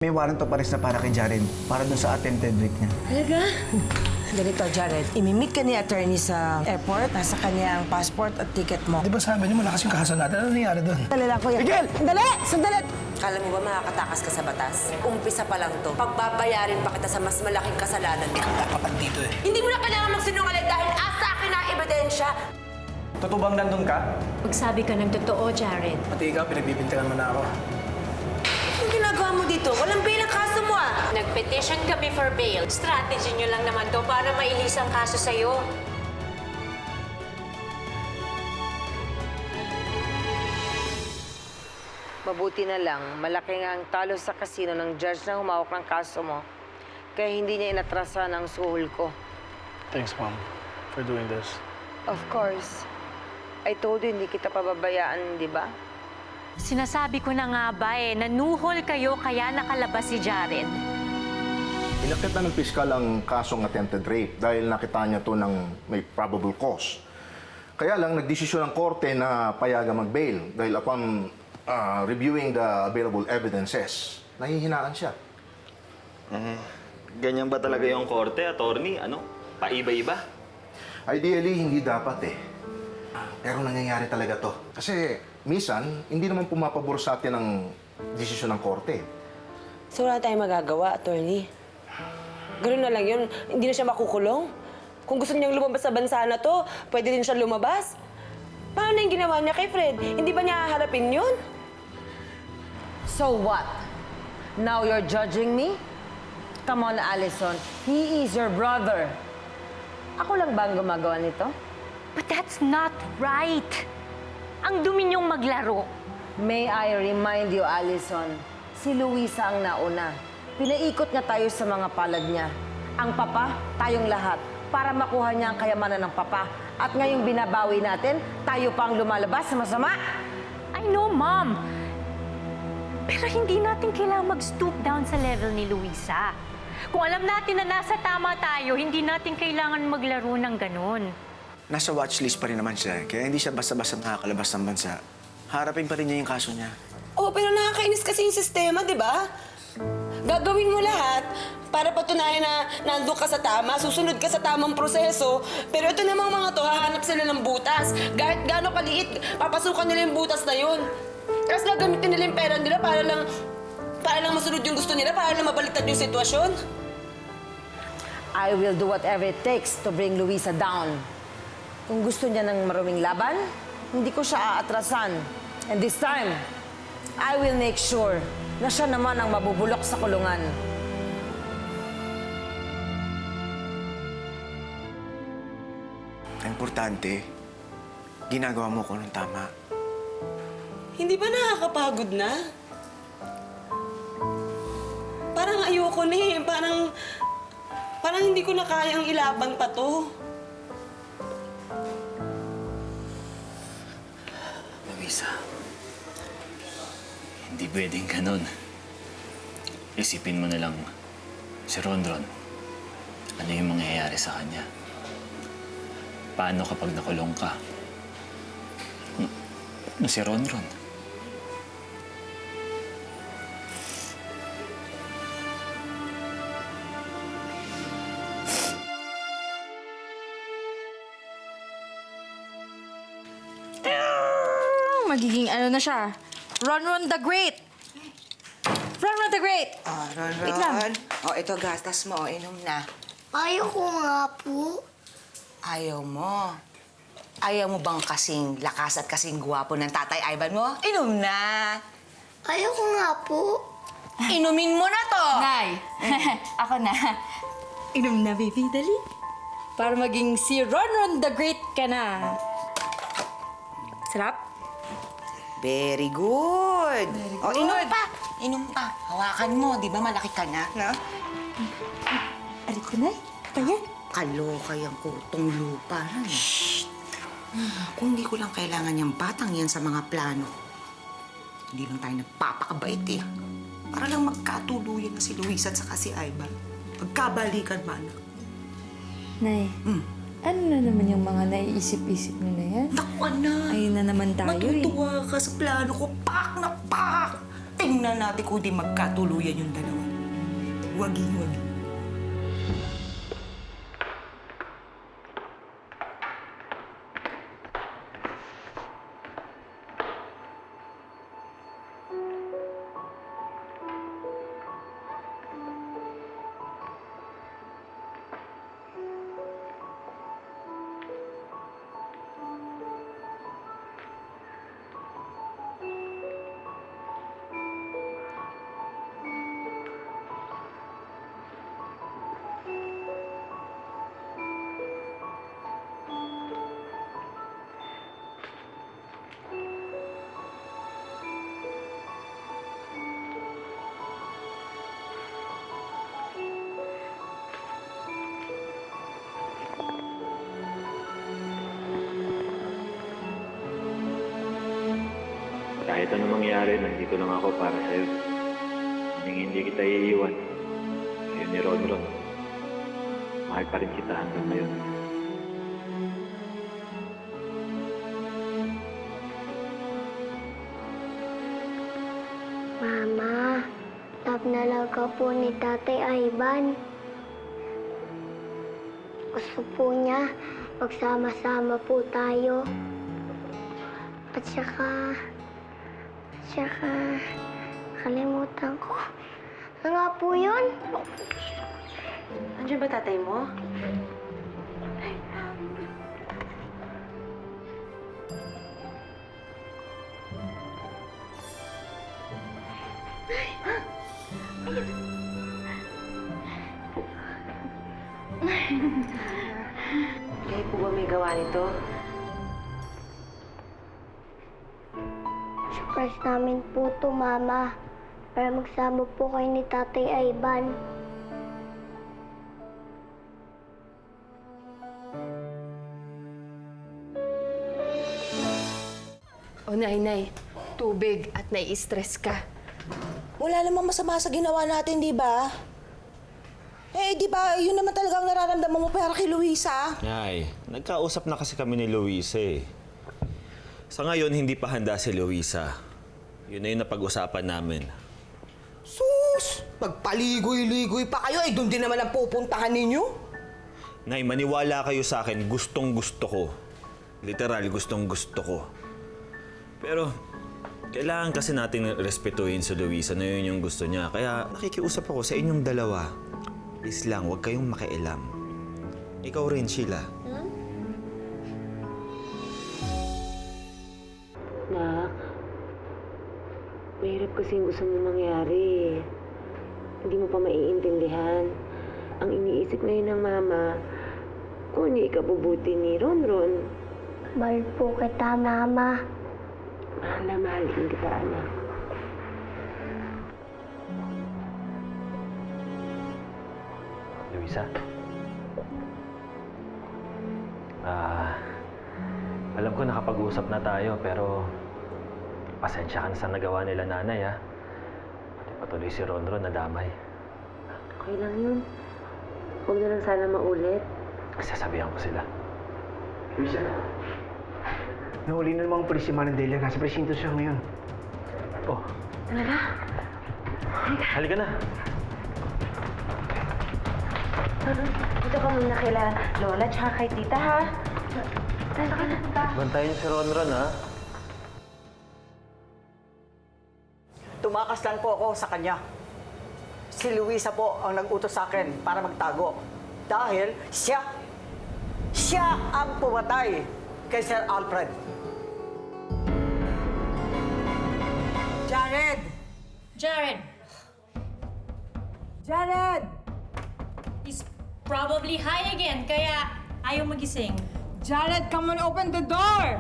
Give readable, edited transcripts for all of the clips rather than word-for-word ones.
May warrant of arrest na para kay Jaren, para dun sa attempted rape niya. Talaga? Ganito, Jared. Imimit ka ni attorney sa airport. Nasa kanya ang passport at ticket mo. Di ba sabi niyo malakas yung kaso natin? Ano nangyari doon? Dali lang, kuya. Miguel! Sandali! Sandali! Kala mo ba makakatakas ka sa batas? Umpisa pa lang to. Pagbabayarin pa kita sa mas malaking kasalanan mo. Kapag dito eh. Hindi mo na kailangan magsinungaling dahil asa akin na ebidensya. Totoo bang nandun ka? Magsabi ka ng totoo, Jared. Pati ikaw, pinagbibintangan mo na ako. Anong ginagawa mo dito? Walang bail ang kaso mo ah! Nag-petition kami for bail. Strategy nyo lang naman to para mailis ang kaso sa'yo. Mabuti na lang, malaki nga ang talo sa kasino ng judge na humawak ng kaso mo. Kaya hindi niya inatrasan ang suhol ko. Thanks, Mom, for doing this. Of course. I told you, hindi kita pababayaan, di ba? Sinasabi ko na nga ba nanuhol kayo kaya nakalabas si Jared. Inakit na ng piskal ang kasong attempted rape dahil nakita niya to ng may probable cause. Kaya lang, nagdesisyon ang korte na payagan mag-bail dahil upon reviewing the available evidences, nahihinaan siya. Ganyan ba talaga yung korte, attorney? Ano? Paiba-iba? Ideally, hindi dapat eh. Pero nangyayari talaga to. Kasi minsan, hindi naman pumapabor sa atin ang desisyon ng korte. So wala tayong magagawa, attorney. Ganun na lang yun. Hindi na siya makukulong. Kung gusto niyang lumabas sa bansa na to, pwede din siya lumabas. Paano yung ginawa niya kay Fred? Hindi ba niya haharapin yun? So what? Now you're judging me? Come on, Allison. He is your brother. Ako lang ba ang gumagawa nito? But that's not right. Ang dumi niyong maglaro. May I remind you, Allison, si Luisa ang nauna. Pinaikot niya tayo sa mga palad niya. Ang papa, tayong lahat, para makuha niya ang kayamanan ng papa. At ngayong binabawi natin, tayo pa ang lumalabas sa masama. I know, Mom. Pero hindi natin kailangang mag-stoop down sa level ni Luisa. Kung alam natin na nasa tama tayo, hindi natin kailangan maglaro ng ganun. Nasa watchlist pa rin naman siya, kaya hindi siya basta-basta nakakalabas ng bansa. Harapin pa rin niya yung kaso niya. Oh, pero nakakainis kasi yung sistema, di ba? Gagawin mo lahat para patunayan na nandun ka sa tama, susunod ka sa tamang proseso. Pero ito namang mga to, hahanap sila ng butas. Kahit gaano kaliit, papasukan nila yung butas na yun. Tapos gagamitin nila yung pera nila para lang masunod yung gusto nila, para lang mabaliktad yung sitwasyon. I will do whatever it takes to bring Luisa down. Kung gusto niya ng maruming laban, hindi ko siya aatrasan. And this time, I will make sure na siya naman ang mabubulok sa kulungan. Ang importante, ginagawa mo ko ng tama. Hindi ba nakakapagod na? Parang ayoko na eh. Parang hindi ko na kayang ilaban pa to. Luisa, hindi pwedeng ganun. Isipin mo na lang si Ronron. Ano yung mangyayari sa kanya? Paano kapag nakulong ka? Ano si Ronron? Magiging ano na siya? Ronron the Great! Ronron the Great! Oh, Wait lang. Ron. Oh, ito, gastas mo. Inom na. Ayaw ko nga po. Ayaw mo. Ayaw mo bang kasing lakas at kasing gwapo ng tatay Ivan mo? Inom na. Ayaw ko nga po. Inumin mo na to. Nay! Ako na. Inom na, baby. Dali. Para maging si Ronron the Great ka na. Sarap? Very good. Oh, inom pa. Inom pa. Hawakan mo. Di ba malaki ka na? No? Alit ko, Nay. Ayan. Kaloka yung kutong lupa. Shh. Kung di ko lang kailangan yung batang yan sa mga plano, hindi lang tayo nagpapakabait eh. Para lang magkatuluyan na si Luisa at saka si Ivan. Pagkabalikan man. Nay, ano na naman yung mga naiisip-isip nyo na yan? Naku, anak. Ayun na naman tayo Matutuwa ka sa plano ko. Pak na pak! tingnan natin kung di magkatuluyan yung dalawa. Wagi-wagi. Kahit anong mangyari, nandito lang ako para sa'yo. Hindi kita iiwan. Ayun ni Ron. Mahal pa rin kita hanggang ngayon. Mama, love na love ka po ni Tatay Ivan. Gusto po niya, magsama-sama po tayo. At saka, kalimutan ko. Ano nga po yun? Andiyan ba tatay mo? Kayo po ba may gawa nito? Surprise namin po to, Mama. Para magsama po kayo ni Tatay Ivan. O, Nay, tubig at nai-stress ka. Wala namang masama sa ginawa natin, di ba? Eh, di ba, yun naman talaga ang nararamdaman mo para kay Luisa. Ay, nagkausap na kasi kami ni Luisa eh. Sa ngayon, hindi pa handa si Luisa. Yun na yung napag-usapan namin. Sus! Magpaligoy-ligoy pa kayo, eh, doon din naman ang pupuntahan ninyo. Nay, maniwala kayo sa akin, gustong-gusto ko. Literal, gustong-gusto ko. Pero, kailangan kasi natin respetuhin si Luisa na yun yung gusto niya. Kaya nakikiusap ako sa inyong dalawa. Please lang, huwag kayong makialam. Ikaw rin, Sheila. Nak, mahirap kasi yung gusto mo mangyari. Hindi mo pa maiintindihan. Ang iniisip ngayon ng mama, kung hindi ikabubuti ni Ronron. Mahal po kita, Mama. Mahal na mahal din kita, anak. Luisa? Alam ko nakapag-usap na tayo, pero pasensya ka na sa nagawa nila nanay, ha? Pati patuloy si Ronron nadamay. Okay lang yun. Huwag na lang sana maulit. Sasabihan ko sila. Luisa, nahuli na namang pulis si Manandela. Nasa presinto siya ngayon. Oh, Talaga? halika na. Dito ka muna kila Lola tsaka kay Tita, ha? Tara ka na. Bantayan niyo si Ronron, ha? Tumakas lang po ako sa kanya. Si Luisa po ang nag-utos sa akin para magtago. Dahil siya ang pumatay kay Sir Alfred. Jared! Jared! Jared! He's probably high again, kaya ayaw magising. Jared, come on, open the door!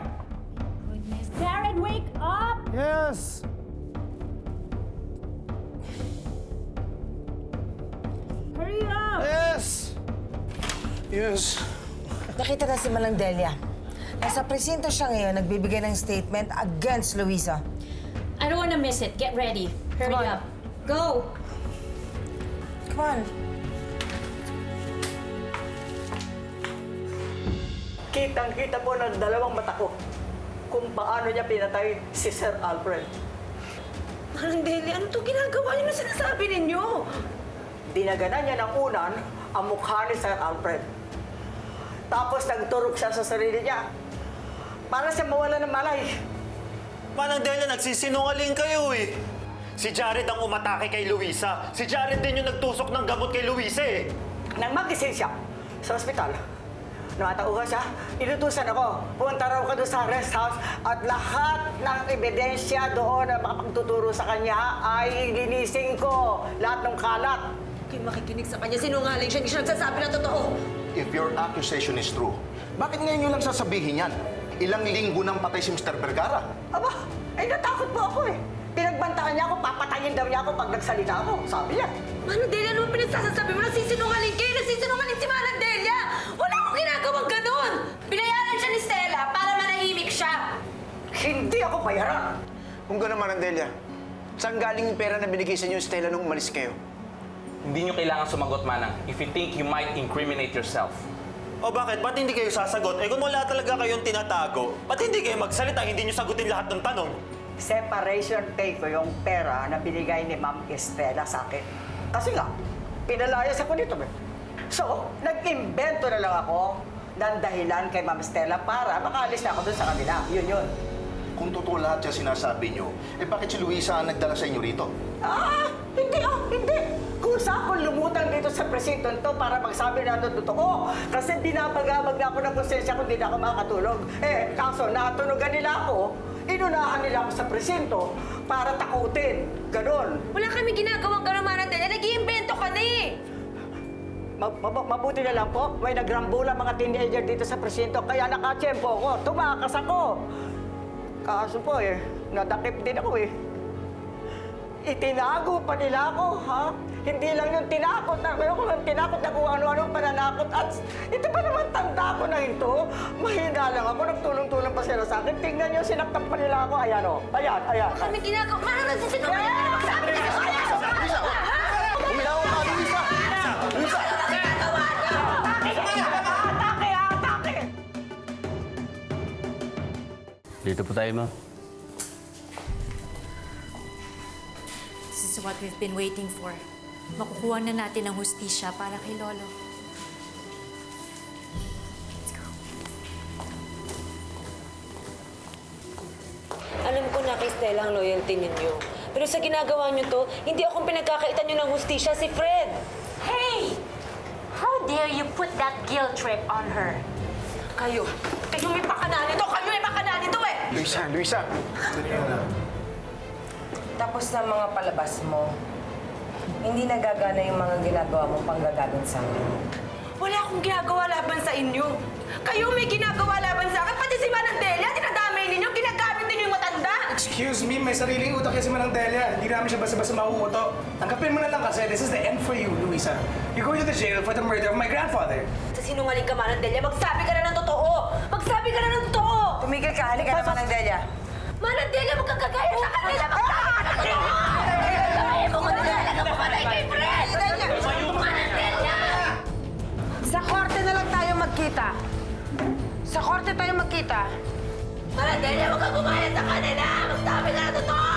Goodness. Jared, wake up! Yes! Hurry up! Yes! Yes. Nakita na si Manang Delia. Nasa presinto siya ngayon, nagbibigay ng statement against Luisa. I don't wanna miss it. Get ready. Hurry Come on. up. Go! Come on. Kitang-kita po ng dalawang mata ko kung paano niya pinatay si Sir Alfred. Manang Delia, ano to ginagawa niyo na sinasabi ninyo? Dinaganan niya ng unan ang mukha ni Sir Alfred. Tapos nagturok siya sa sarili niya. Para siya mawala ng malay. Manang Delia, nagsisinungaling kayo eh. Si Jared ang umatake kay Luisa. Si Jared din yung nagtusok ng gamot kay Luisa eh. Nang magising siya sa ospital, namatauhan siya, inutusan ako. Punta raw ka doon sa rest house at lahat ng ebidensya doon na makapagtuturo sa kanya ay linising ko. Lahat ng kalat. Kayo makikinig sa kanya, sinungaling siya, hindi siya nagsasabi ng totoo. If your accusation is true, bakit ngayon nyo lang sasabihin yan? Ilang linggo nang patay si Mr. Vergara. Aba, ay natakot po ako eh. Pinagbantaan niya ako, papatayin daw niya ako pag nagsalita ako. Sabi niya. Manang Delia, ano ang pinagsasabi mo? Nagsisinungaling kayo! Nagsisinungaling si Manang Delia! Wala akong ginagawang ganun! Binayaran siya ni Stella para manahimik siya. Hindi ako bayaran. Kung gano'n, Manang Delia, saan galing yung pera na binigay sa inyo, Stella, nung umalis kayo? Hindi nyo kailangan sumagot, Manang, if you think you might incriminate yourself. O bakit? Ba't hindi kayo sasagot? Eh kung wala talaga kayong tinatago, ba't hindi kayo magsalita? Hindi nyo sagutin lahat ng tanong. Separation pay ko yung pera na binigay ni Ma'am Estela sa akin. Kasi nga, pinalayas ako dito. So, nag-invento na lang ako ng dahilan kay Ma'am Estela para makaalis na ako dun sa kanila. Yun. Kung totoo lahat yung sinasabi nyo, eh bakit si Luisa ang nagdala sa inyo rito? Hindi. Kung saan ko lumutang dito sa presinto to para magsabi na ito totoo. Kasi binabagabag na ako ng konsensya kung di na ako makatulog. Eh, kaso natunugan nila ako, inunahan nila ako sa presinto para takutin. Ganon. Wala kami ginagawang ganun, Manang Delia. Nag-iimbento ka na eh! Mabuti na lang po, may nagrambula mga teenager dito sa presinto, kaya nakatsyempo ako, tumakas ako. Kaso po nadakip din ako eh. Itinago pa nila ako, ha? Hindi lang yung tinakot na, mayroon ko lang tinakot na kung ano-ano pananakot. At ito ba naman tanda ko na ito? Mahina lang ako, nagtulong-tulong pa sila sa akin. Tingnan nyo, sinaktan pa nila ako. Ayan o, ayan. Kami ginagawa. Manang nagsisinungaling ka na magsabi na sa kanya! Umilaw ka, Luisa! Luisa! Atake! Dito po tayo, Ma. This is what we've been waiting for. Makukuha na natin ang hustisya para kay Lolo. Let's go. Alam ko na kay Stella ang loyalty ninyo. Pero sa ginagawa niyo to, hindi akong pinagkakaitan niyo ng hustisya, si Fred! Hey! How dare you put that guilt trip on her? Kayo may pakana nito! Kayo may pakana nito eh! Luisa! Tapos na mga palabas mo, hindi nagagana yung mga ginagawa mong panggagaling sa akin. Wala akong ginagawa laban sa inyo. Kayo may ginagawa laban sa akin. Pati si Manang Delia, dinadamay ninyo, ginagamit ninyo yung matanda. Excuse me, may sariling utak yan si Manang Delia. Hindi namin siya basta-basta makukuto. Tanggapin mo na lang kasi this is the end for you, Luisa. You're going to the jail for the murder of my grandfather. Sa sinungaling ka, Manang Delia, magsabi ka na ng totoo! Magsabi ka na ng totoo! Tumigil ka, halika na, Manang Delia. Manang Delia, huwag kang kagaya sa kanila! Magsabi ka ng totoo! Kaya mo ko na talaga mamatay kay Fred! Manang Delia! Sa korte na lang tayo magkita. Sa korte tayo magkita. Manang Delia, huwag kang gumaya sa kanila! Magsabi ka ng totoo!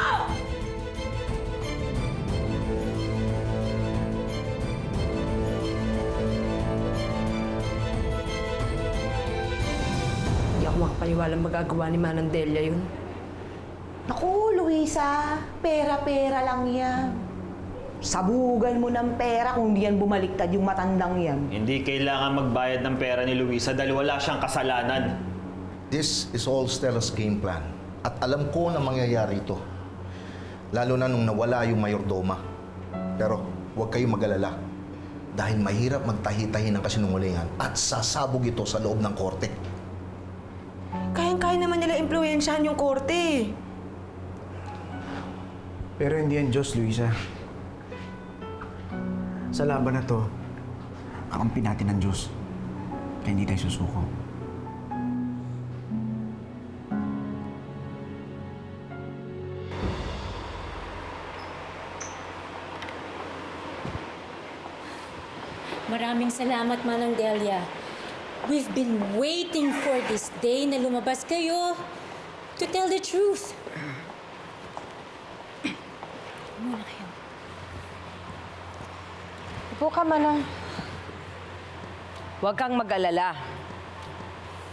Hindi ako makapaniwalang magagawa ni Manang Delia yun. Naku, Luisa, pera-pera lang yan. Sabugan mo ng pera kung di yan bumaliktad yung matandang yan. Hindi kailangan magbayad ng pera ni Luisa dahil wala siyang kasalanan. This is all Stella's game plan. At alam ko na mangyayari ito. Lalo na nung nawala yung mayordoma. Pero huwag kayong mag-alala. Dahil mahirap magtahi-tahi ng kasinungalingan at sasabog ito sa loob ng korte. Kayang-kaya naman nila impluwensyahan yung korte. Pero hindi yan Diyos, Luisa. Sa laban na to, kakampi natin ng Diyos. Kaya hindi tayo susuko. Maraming salamat, Manang Delia. We've been waiting for this day na lumabas kayo to tell the truth. Upo ka, Manang. Huwag kang mag-alala.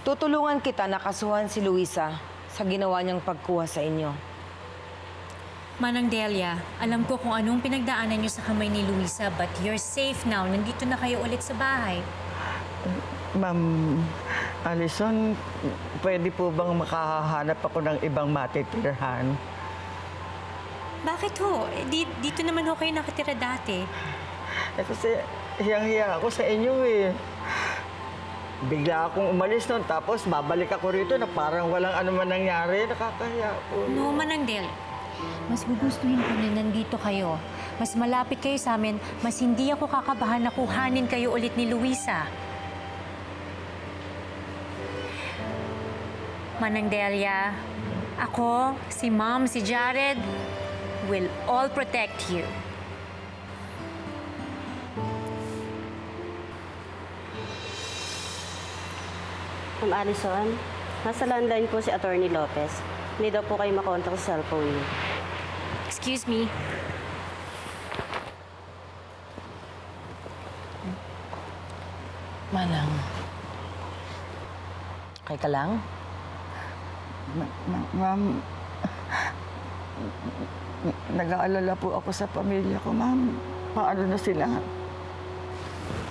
Tutulungan kita na kasuhan si Luisa sa ginawa niyang pagkuha sa inyo. Manang Delia, alam ko kung anong pinagdaanan niyo sa kamay ni Luisa, but you're safe now. Nandito na kayo ulit sa bahay. Ma'am Alison, pwede po bang makahanap ako ng ibang matitirhan? Bakit ho? Dito naman ho kayo nakatira dati. Kasi hiyang-hiya ako sa inyo eh. Bigla akong umalis nun, tapos babalik ako rito na parang walang anuman nangyari. Nakakahiya po. No, Manang Delia. Mas gugustuhin ko na nandito kayo. Mas malapit kayo sa amin, mas hindi ako kakabahan na kuhanin kayo ulit ni Luisa. Manang Delia, ako, si Mom, si Jared, will all protect you. Ma'am Alison, nasa landline po si Attorney Lopez. Hindi daw po kayo makontak sa cellphone niyo. Excuse me. Manang. Okay ka lang? Ma'am, nag-aalala po ako sa pamilya ko, ma'am. Paano na sila?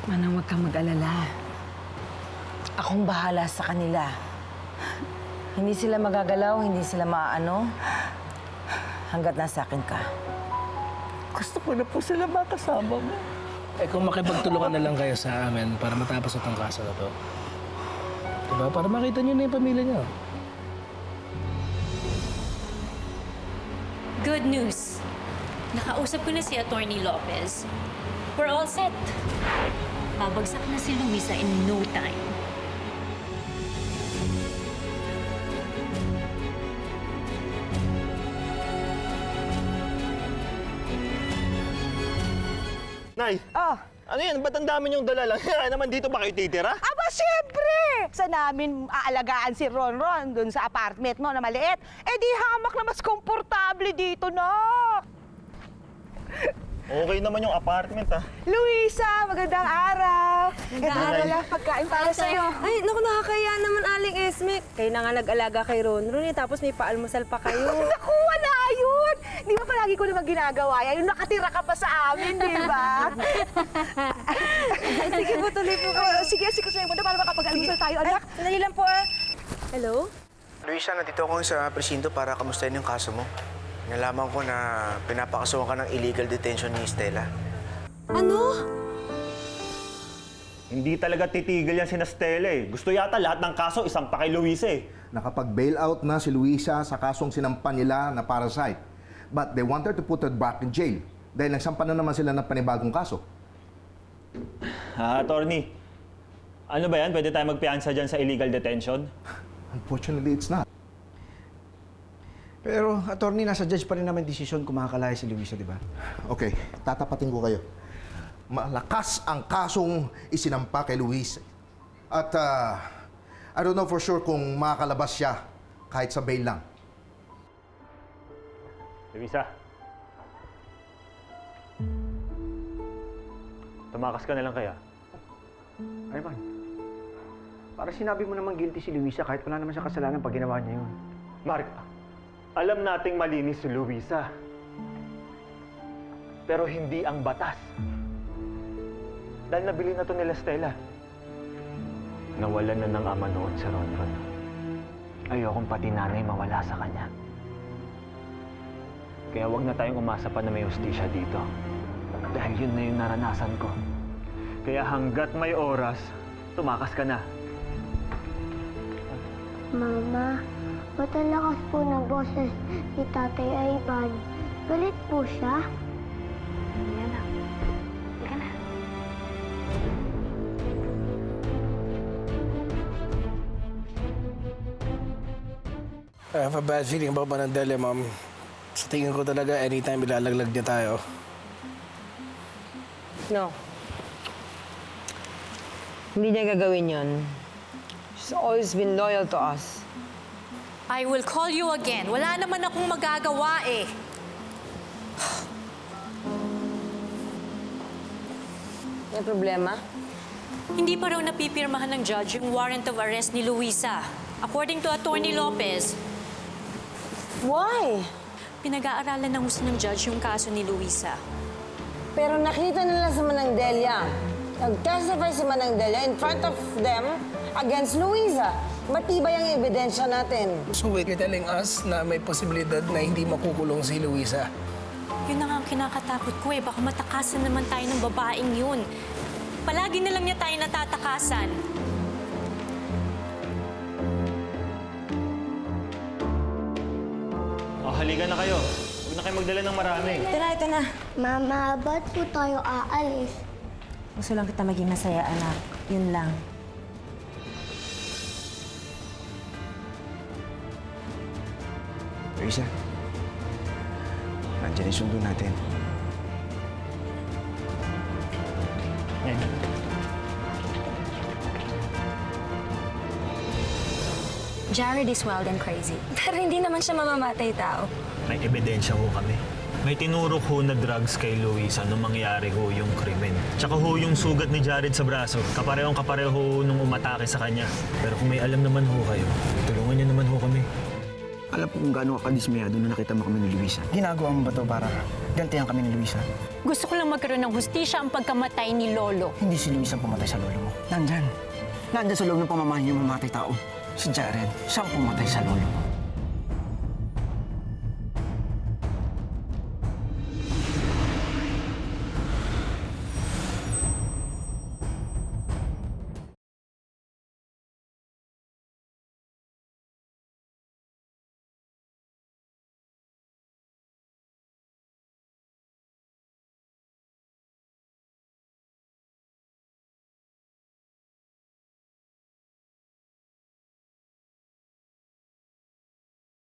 Manang, huwag kang mag-alala. Akong bahala sa kanila. Hindi sila magagalaw, hindi sila maaano. Hanggat nasa akin ka. Gusto ko na po sila makasama mo. Eh kung makipagtulungan na lang kayo sa amin para matapos itong kaso na to. Diba? Para makita niyo na yung pamilya niyo. Good news. Nakausap ko na si Attorney Lopez. We're all set. Babagsak na si Luisa in no time. Nay! Ano yan? Ba't ang dami niyong dala lang? Kaya naman dito ba kayo titira? Aba, siyempre! Sa namin aalagaan si Ronron dun sa apartment mo na maliit. Eh di hamak na mas komportable dito, nak! Okay naman yung apartment, ah. Luisa, magandang araw! Ito na lang, pagkain para sa'yo. Ay, naku, nakakaya naman, Aling Esme. Kayo na nga nag-alaga kay Ronron eh, tapos may paalmusal pa kayo. Naku, wala yun! Di ba palagi ko naman ginagawa yan? Yung nakatira ka pa sa amin, di ba? Sige po, tuloy po kayo. Sige, sa'yo muna para makapag-almusal tayo, anak. Sandali lang po ah. Hello? Luisa, nandito ako sa presinto para kamustahin yung kaso mo. Nalaman ko na pinapakasuhan ka ng illegal detention ni Stella. Ano? Hindi talaga titigil yan si Stella eh. Gusto yata lahat ng kaso isang pa kay Luisa eh. Nakapag-bail out na si Luisa sa kasong sinampan nila na parasite. But they want her to put her back in jail dahil nagsampa na naman sila ng panibagong kaso. Attorney, ano ba yan? Pwede tayo magpiansa dyan sa illegal detention? Unfortunately, it's not. Pero, attorney, nasa judge pa rin naman desisyon kung makakalaya si Luisa, di ba? Okay, tatapatin ko kayo. Malakas ang kasong isinampa kay Luis. At I don't know for sure kung makakalabas siya kahit sa bail lang. Luisa. Tumakas ka na lang kaya? Ivan, para sinabi mo naman guilty si Luisa kahit wala naman siya kasalanan pag ginawa niya yun. Mark, alam nating malinis si Luisa. Pero hindi ang batas. Dahil nabili na to nila Stella. Nawalan na ng ama noon si Ronron. Ayokong pati nanay mawala sa kanya. Kaya wag na tayong umasa pa na may hustisya dito. Dahil yun na yung naranasan ko. Kaya hanggat may oras, tumakas ka na. Mama, ba't ang lakas po ng boses ni Tatay Ivan? Galit po siya? Yan na. Halika na. I have a bad feeling about Manandela, ma'am. Sa tingin ko talaga, anytime ilalaglag niya tayo. No. Hindi niya gagawin yun. She's always been loyal to us. I will call you again. Wala naman akong magagawa eh. May problema? Hindi pa raw napipirmahan ng judge yung warrant of arrest ni Luisa. According to Attorney Lopez, Why? pinag-aaralan ng gusto ng judge yung kaso ni Luisa. Pero nakita nila sa Manangdelia. Nag-testify si Manangdelia in front of them against Luisa. Matibay ang ebidensya natin. So wait, you're telling us na may posibilidad na hindi makukulong si Luisa? Yun na nga ang kinakatakot ko eh. Baka matakasan naman tayo ng babaeng yun. Palagi na lang niya tayo natatakasan. Oh, halika na kayo. Huwag na kayo magdala ng marami. Ito na. Mama, ba't po tayo aalis? Gusto lang kita maging masaya, anak. Yun lang. Luisa, nandiyan yung sundo natin. Jared is wild and crazy. Pero hindi naman siya mamamatay tao. May ebidensya ho kami. May tinurok ho na drugs kay Luisa nung mangyari ho yung krimen. Tsaka ho yung sugat ni Jared sa braso. Kapareho ho nung umatake sa kanya. Pero kung may alam naman ho kayo, tulungan niyo naman ho kami. Alam po kung gaano ka kadismayado nung nakita mo kami ni Luisa. Ginagawa mo ba to para gantihan kami ni Luisa? Gusto ko lang magkaroon ng hustisya ang pagkamatay ni Lolo. Hindi si Luisa ang pumatay sa lolo mo. Nandyan. Nandyan sa loob ng pamamahay yung mamatay tao. Si Jared, siya ang pumatay sa lolo mo.